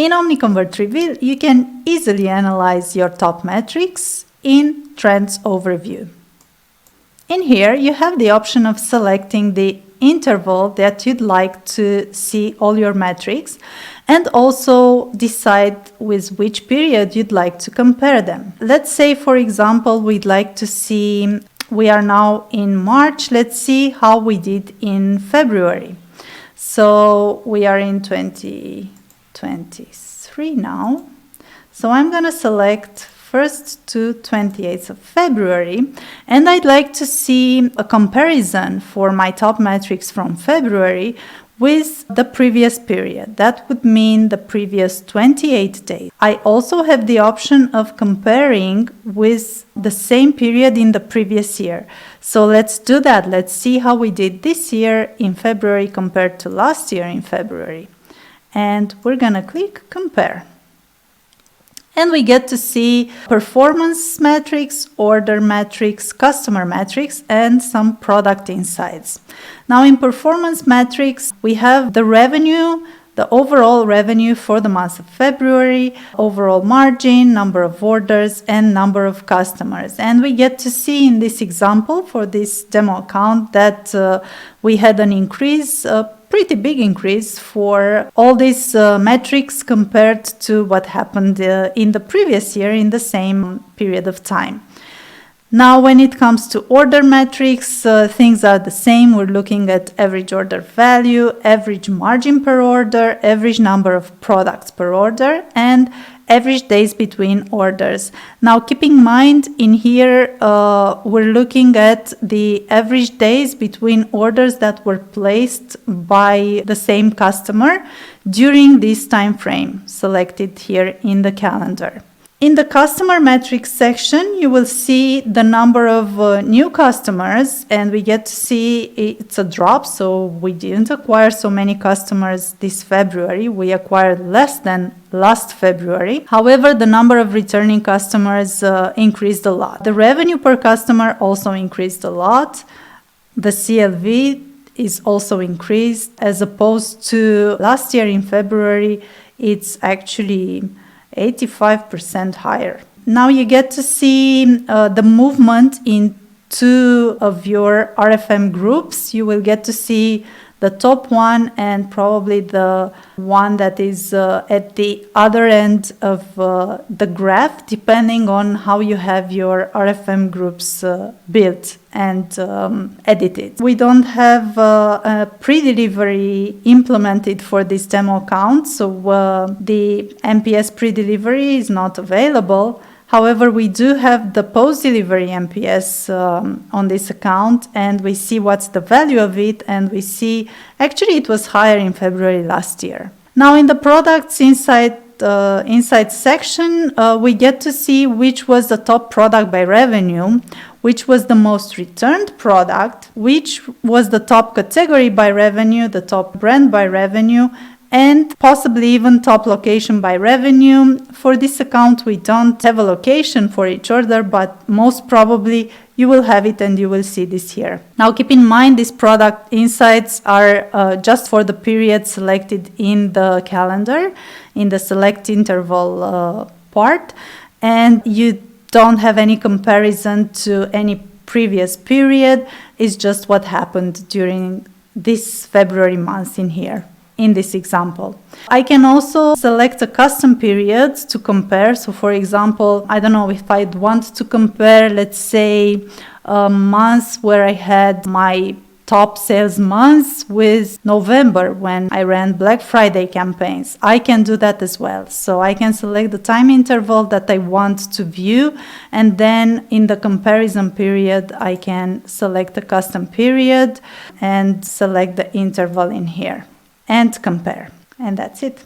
In Omniconvert Reveal, you can easily analyze your top metrics in Trends Overview. In here, you have the option of selecting the interval that you'd like to see all your metrics and also decide with which period you'd like to compare them. Let's say, for example, we'd like to see, we are now in March, let's see how we did in February. So we are in 2023 now. So I'm going to select 1st to 28th of February, and I'd like to see a comparison for my top metrics from February with the previous period. That would mean the previous 28 days. I also have the option of comparing with the same period in the previous year. So let's do that. Let's see how we did this year in February compared to last year in February. And we're gonna click Compare. And we get to see performance metrics, order metrics, customer metrics, and some product insights. Now in performance metrics, we have the revenue, the overall revenue for the month of February, overall margin, number of orders, and number of customers. And we get to see in this example for this demo account that we had an increase, pretty big increase for all these metrics compared to what happened in the previous year in the same period of time. Now, when it comes to order metrics, things are the same. We're looking at average order value, average margin per order, average number of products per order, and average days between orders. Now, keep in mind in here, we're looking at the average days between orders that were placed by the same customer during this time frame selected here in the calendar. In the customer metrics section, you will see the number of new customers, and we get to see it's a drop. So we didn't acquire so many customers this February. We acquired less than last February. However, the number of returning customers increased a lot. The revenue per customer also increased a lot. The CLV is also increased as opposed to last year in February. It's actually 85% higher. Now you get to see the movement in two of your RFM groups. You will get to see the top one and probably the one that is at the other end of the graph, depending on how you have your RFM groups built and edited. We don't have a pre-delivery implemented for this demo account, so the NPS pre-delivery is not available. However, we do have the post-delivery NPS on this account, and we see what's the value of it, and we see actually it was higher in February last year. Now in the products inside section, we get to see which was the top product by revenue, which was the most returned product, which was the top category by revenue, the top brand by revenue, and possibly even top location by revenue. For this account, we don't have a location for each order, but most probably you will have it and you will see this here. Now keep in mind these product insights are just for the period selected in the calendar, in the select interval part, and you don't have any comparison to any previous period. It's just what happened during this February month in here. In this example, I can also select a custom period to compare. So for example, I don't know if I'd want to compare, let's say, a month where I had my top sales months with November when I ran Black Friday campaigns. I can do that as well. So I can select the time interval that I want to view, and then in the comparison period, I can select a custom period and select the interval in here and compare. And that's it.